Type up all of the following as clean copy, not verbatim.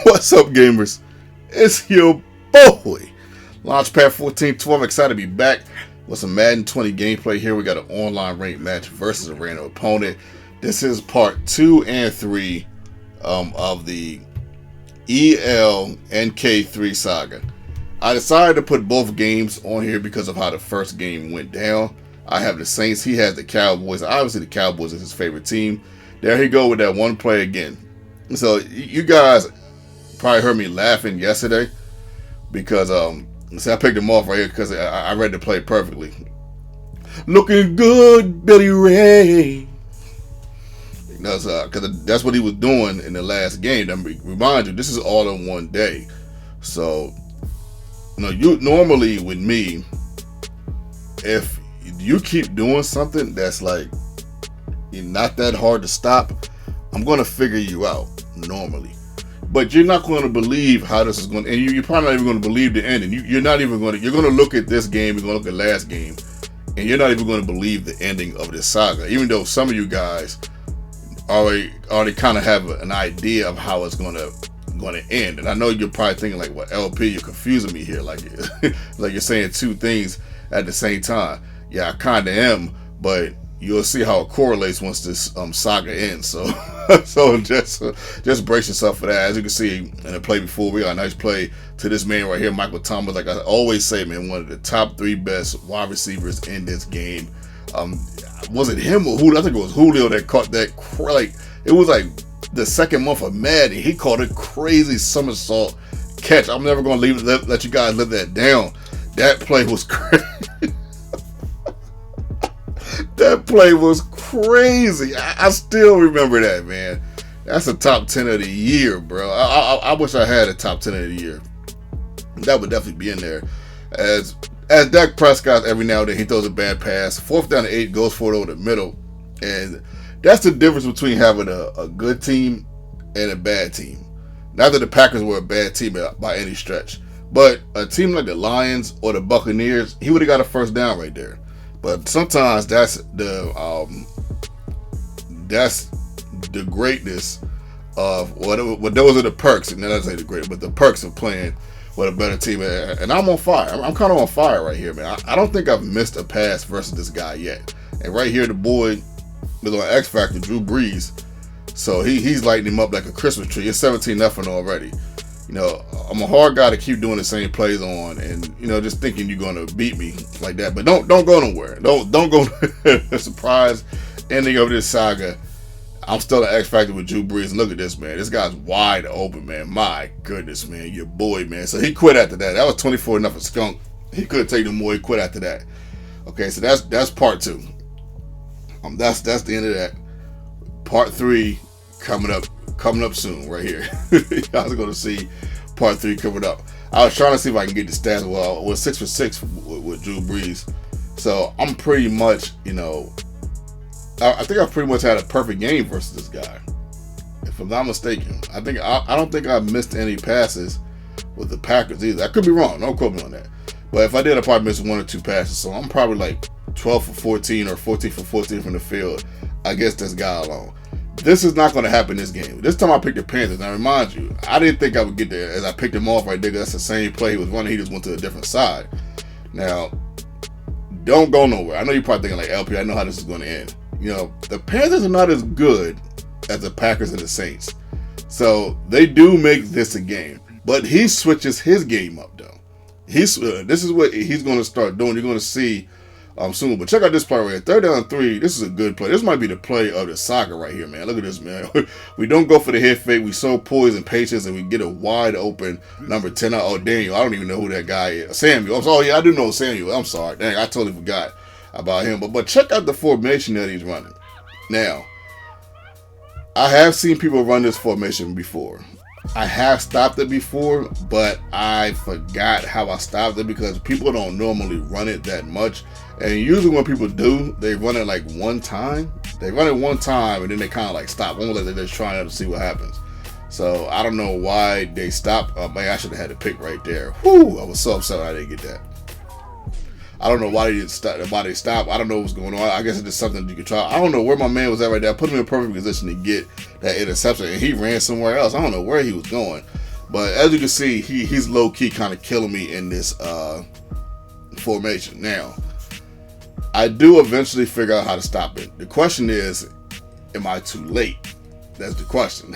What's up, gamers? It's your boy, Launchpad 1412. Excited to be back with some Madden 20 gameplay here. We got an online ranked match versus a random opponent. This is part 2 and 3 of the ELNK3 saga. I decided to put both games on here because of how the first game went down. I have the Saints, he has the Cowboys. Obviously, the Cowboys is his favorite team. There he go with that one play again. So you guys probably heard me laughing yesterday because I picked him off right here because I read the play perfectly. Looking good, Billy Ray. Because that's what he was doing in the last game. Remind you, this is all in one day. So, you normally with me, if you keep doing something that's like not that hard to stop, I'm gonna figure you out normally. But you're not going to believe how this is going to, and you're probably not even going to believe the ending. You're not even going to, you're going to look at this game, you're going to look at last game, and you're not even going to believe the ending of this saga. Even though some of you guys already kind of have an idea of how it's going to end. And I know you're probably thinking like, well, LP, you're confusing me here. Like, like you're saying two things at the same time. Yeah, I kind of am, but you'll see how it correlates once this saga ends. So, so just brace yourself for that. As you can see in the play before, we got a nice play to this man right here, Michael Thomas. Like I always say, man, one of the top 3 best wide receivers in this game. Was it him or Julio? I think it was Julio that caught that. Like it was like the second month of Madden. He caught a crazy somersault catch. I'm never gonna let you guys live that down. That play was crazy. That play was crazy. I still remember that, man. That's a top 10 of the year, bro. I wish I had a top 10 of the year. That would definitely be in there. As Dak Prescott, every now and then he throws a bad pass. 4th down to 8, goes for it over the middle. And that's the difference between having a good team and a bad team. Not that the Packers were a bad team by any stretch. But a team like the Lions or the Buccaneers, he would have got a first down right there. But sometimes that's the greatness of what those are the perks, and not say the great, but the perks of playing with a better team. And I'm on fire. I'm kind of on fire right here, man. I don't think I've missed a pass versus this guy yet. And right here, the boy is on X Factor, Drew Brees. So he's lighting him up like a Christmas tree. It's 17-0 already. I'm a hard guy to keep doing the same plays on, and just thinking you're gonna beat me like that. But don't go nowhere. Don't go. Surprise ending of this saga. I'm still an X Factor with Drew Brees. Look at this, man. This guy's wide open, man. My goodness, man. Your boy, man. So he quit after that. That was 24-0 skunk. He couldn't take no more. He quit after that. Okay, so that's part 2. That's the end of that. Part 3 coming up soon right here. You guys are going to see part 3 coming up. I was trying to see if I can get the stats. Well, we're 6 for 6 with Drew Brees. So I'm pretty much, I think I pretty much had a perfect game versus this guy. If I'm not mistaken. I don't think I missed any passes with the Packers either. I could be wrong. Don't quote me on that. But if I did, I probably missed 1 or 2 passes. So I'm probably like 12 for 14 or 14 for 14 from the field against this guy alone. This is not going to happen this game. This time I picked the Panthers. Now, remind you, I didn't think I would get there as I picked him off right there. That's the same play he was running. He just went to a different side. Now, don't go nowhere. I know you're probably thinking like, LP, I know how this is going to end. The Panthers are not as good as the Packers and the Saints. So they do make this a game. But he switches his game up, though. This is what he's going to start doing. You're going to see soon. But check out this play right here. 3rd down 3. This is a good play. This might be the play of the saga right here, man. Look at this, man. We don't go for the head fake. We show poise and patience, and we get a wide open number 10. Oh, Daniel. I don't even know who that guy is. Samuel. Oh, yeah, I do know Samuel. I'm sorry. Dang, I totally forgot about him. But check out the formation that he's running. Now, I have seen people run this formation before. I have stopped it before, but I forgot how I stopped it because people don't normally run it that much. And usually when people do, they run it like one time. They run it one time and then they kind of like stop. Almost like they're just trying to see what happens. So I don't know why they stopped. Maybe I should have had a pick right there. Whew, I was so upset I didn't get that. I don't know why they didn't stop. Why they stopped. I don't know what's going on. I guess it's just something you can try. I don't know where my man was at right there. I put him in a perfect position to get that interception, and he ran somewhere else. I don't know where he was going, but as you can see, he's low key kind of killing me in this formation. Now, I do eventually figure out how to stop it. The question is, am I too late? That's the question.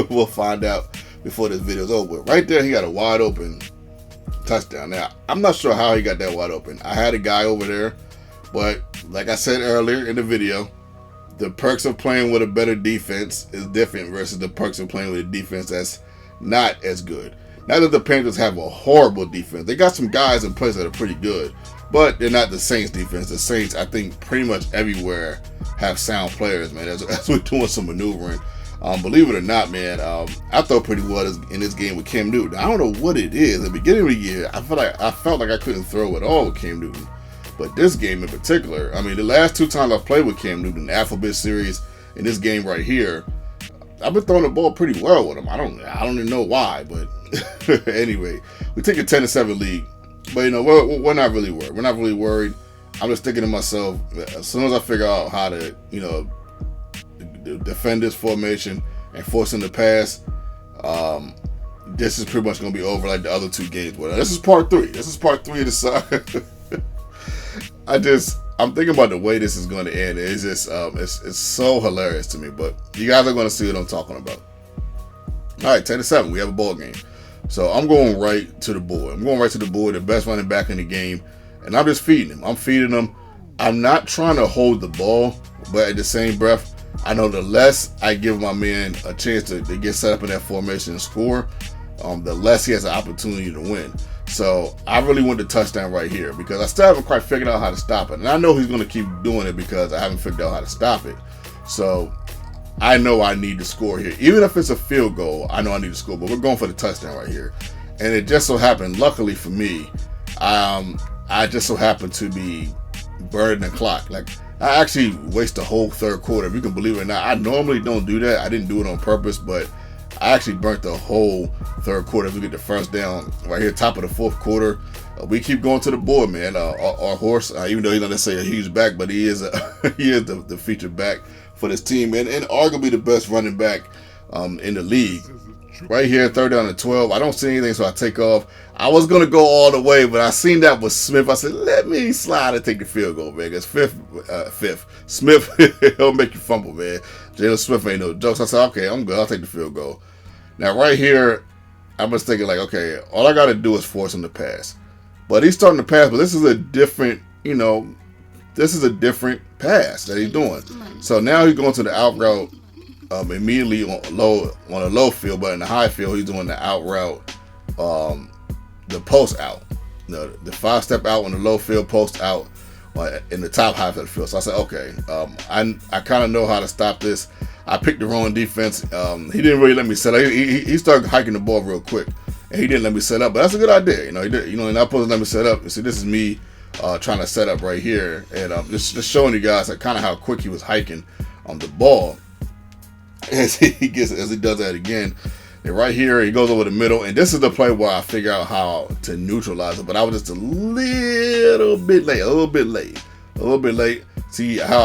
We'll find out before this video's over. Right there, he got a wide open touchdown. Now, I'm not sure how he got that wide open. I had a guy over there, but like I said earlier in the video, the perks of playing with a better defense is different versus the perks of playing with a defense that's not as good. Not that the Panthers have a horrible defense. They got some guys in place that are pretty good, but they're not the Saints defense. The Saints, I think, pretty much everywhere have sound players, man, as we're doing some maneuvering. Believe it or not, man, I thought pretty well in this game with Cam Newton. I don't know what it is. At the beginning of the year, I felt like I couldn't throw at all with Cam Newton. But this game in particular, I mean, the last 2 times I've played with Cam Newton, the Alphabet Series, and this game right here, I've been throwing the ball pretty well with him. I don't even know why, but anyway, we take a 10-7 lead. But you know, we're not really worried. We're not really worried. I'm just thinking to myself, as soon as I figure out how to, you know, defend this formation and force him to pass, this is pretty much going to be over like the other 2 games. Well, this is part 3. This is part 3 of the saga. I'm thinking about the way this is going to end. It's just it's so hilarious to me. But you guys are going to see what I'm talking about. All right, 10-7. We have a ball game. So I'm going right to the board. The best running back in the game, and I'm just feeding him. I'm feeding him. I'm not trying to hold the ball, but at the same breath, I know the less I give my man a chance to get set up in that formation and score, the less he has an opportunity to win. So I really want the touchdown right here because I still haven't quite figured out how to stop it. And I know he's going to keep doing it because I haven't figured out how to stop it. So I know I need to score here. Even if it's a field goal, I know I need to score. But we're going for the touchdown right here. And it just so happened, luckily for me, I just so happened to be burning the clock. Like, I actually waste the whole 3rd quarter. If you can believe it or not, I normally don't do that. I didn't do it on purpose, but I actually burnt the whole 3rd quarter. If we get the first down right here, top of the 4th quarter, we keep going to the board, man. Our horse, even though he's not necessarily a huge back, but he is the featured back for this team, and arguably the best running back in the league. Right here, 3rd down and 12. I don't see anything, so I take off. I was going to go all the way, but I seen that with Smith. I said, let me slide and take the field goal, man. Because fifth. Smith, he'll make you fumble, man. Jalen Smith ain't no joke. So I said, okay, I'm good. I'll take the field goal. Now, right here, I'm just thinking, like, okay, all I got to do is force him to pass. But he's starting to pass, but this is a different, this is a different pass that he's doing. So now he's going to the out route immediately on a low field, but in the high field, he's doing the out route, the post out. The 5-step out on the low field, post out in the top half of the field. So I said, okay, I kind of know how to stop this. I picked the wrong defense. He didn't really let me set up. He started hiking the ball real quick, and he didn't let me set up. But that's a good idea. He did. And not supposed to let me set up. See, this is me trying to set up right here, and just showing you guys kind of how quick he was hiking on the ball as he does that again. And right here, he goes over the middle, and this is the play where I figure out how to neutralize it. But I was just a little bit late. See how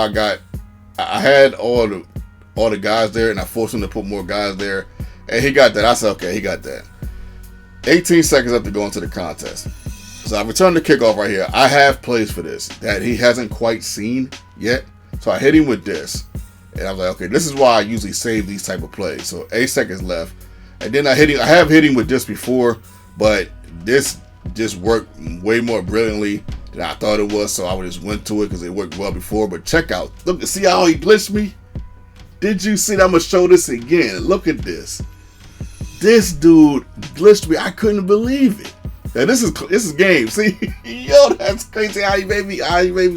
I had all the guys there, and I forced him to put more guys there, and he got that. I said, okay, he got that. 18 seconds up to go into the contest. So I returned the kickoff right here. I have plays for this that he hasn't quite seen yet. So I hit him with this, and I was like, okay, this is why I usually save these type of plays. So 8 seconds left. And then I have hit him with this before, but this just worked way more brilliantly than I thought it was. So I just went to it because it worked well before. But check out, look, see how he glitched me? Did you see that? I'm gonna show this again. Look at this. This dude glitched me. I couldn't believe it. Now this is game. See, yo, that's crazy how he made me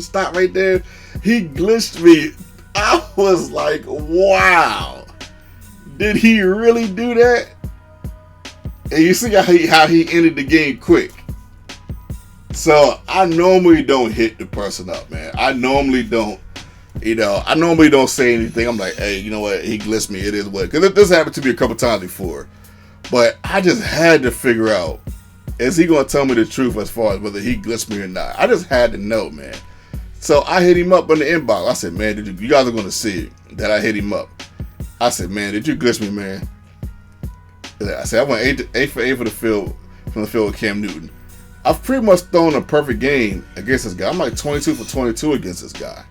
stop right there. He glitched me. I was like, wow. Did he really do that? And you see how he ended the game quick. So I normally don't hit the person up, man. I normally don't say anything. I'm like, hey, you know what? He glitched me. It is what. Because this happened to me a couple times before. But I just had to figure out is he gonna tell me the truth as far as whether he glitched me or not? I just had to know, man. So I hit him up in the inbox. I said, man, you guys are gonna see it, that I hit him up. I said, man, did you glitch me, man? I said, I went 8 for 8 for the field from the field with Cam Newton. I've pretty much thrown a perfect game against this guy. I'm like 22 for 22 against this guy.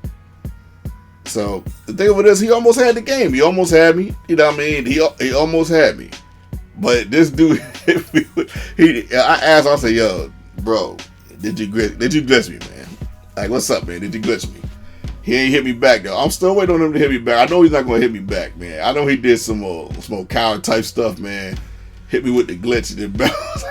So the thing of it is, he almost had the game. He almost had me. You know what I mean? He almost had me. But this dude, I asked him, I said, yo, bro, did you glitch me, man? Like, what's up, man? Did you glitch me? He ain't hit me back, though. I'm still waiting on him to hit me back. I know he's not going to hit me back, man. I know he did some more coward type stuff, man. Hit me with the glitch and then bounce.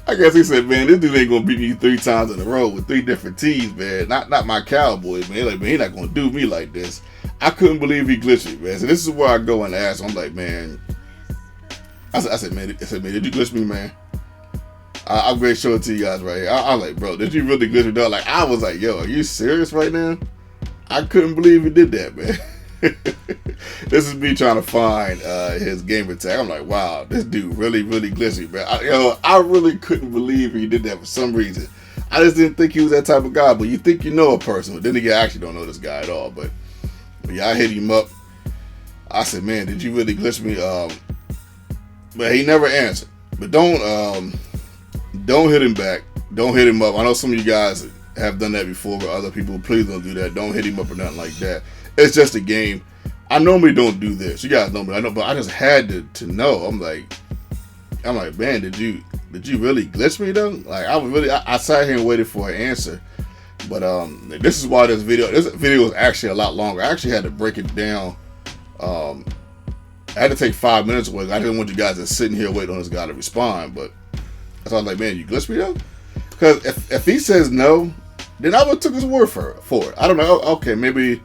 I guess he said, man, this dude ain't going to beat me 3 times in a row with 3 different teams, man. Not my Cowboys, man. Like, man, he not going to do me like this. I couldn't believe he glitched me, man. So this is where I go and ask him. I'm like, man, I said, man, did you glitch me, man? I'm going to show it to you guys right here. I'm like, bro, did you really glitch me, dog? Like, I was like, yo, are you serious right now? I couldn't believe he did that, man. This is me trying to find his game attack. I'm like, wow, this dude really glitched me, man. I really couldn't believe he did that for some reason. I just didn't think he was that type of guy. But you think you know a person, but then again, I actually don't know this guy at all. But yeah, I hit him up. I said, man, did you really glitch me? But he never answered. But don't hit him back. Don't hit him up. I know some of you guys have done that before, but other people, please don't do that. Don't hit him up or nothing like that. It's just a game. I normally don't do this. You guys know me. I know, but I just had to know. I'm like, man, did you really glitch me though? Like, I sat here and waited for an answer. But this is why this video is actually a lot longer. I actually had to break it down. I had to take 5 minutes away. I didn't want you guys to sitting here waiting on this guy to respond. But so I was like, man, you glitched me though? Because if he says no, then I would have took his word for it. I don't know. Okay, maybe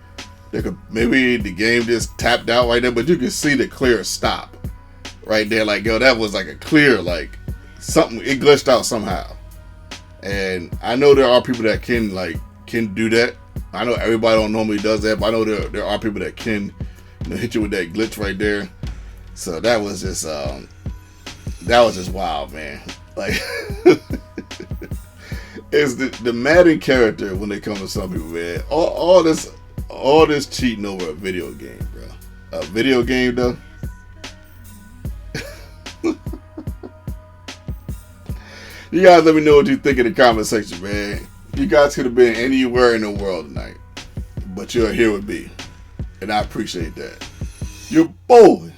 the game just tapped out right there, but you can see the clear stop right there. Like, yo, that was like a clear, like, something, it glitched out somehow. And I know there are people that can do that. I know everybody don't normally does that, but I know there are people that can, hit you with that glitch right there. So that was just wild, man. Like, it's the Madden character when it comes to some people, man. All this cheating over a video game, bro. A video game, though. You guys let me know what you think in the comment section, man. You guys could have been anywhere in the world tonight, but you're here with me, and I appreciate that. Your boy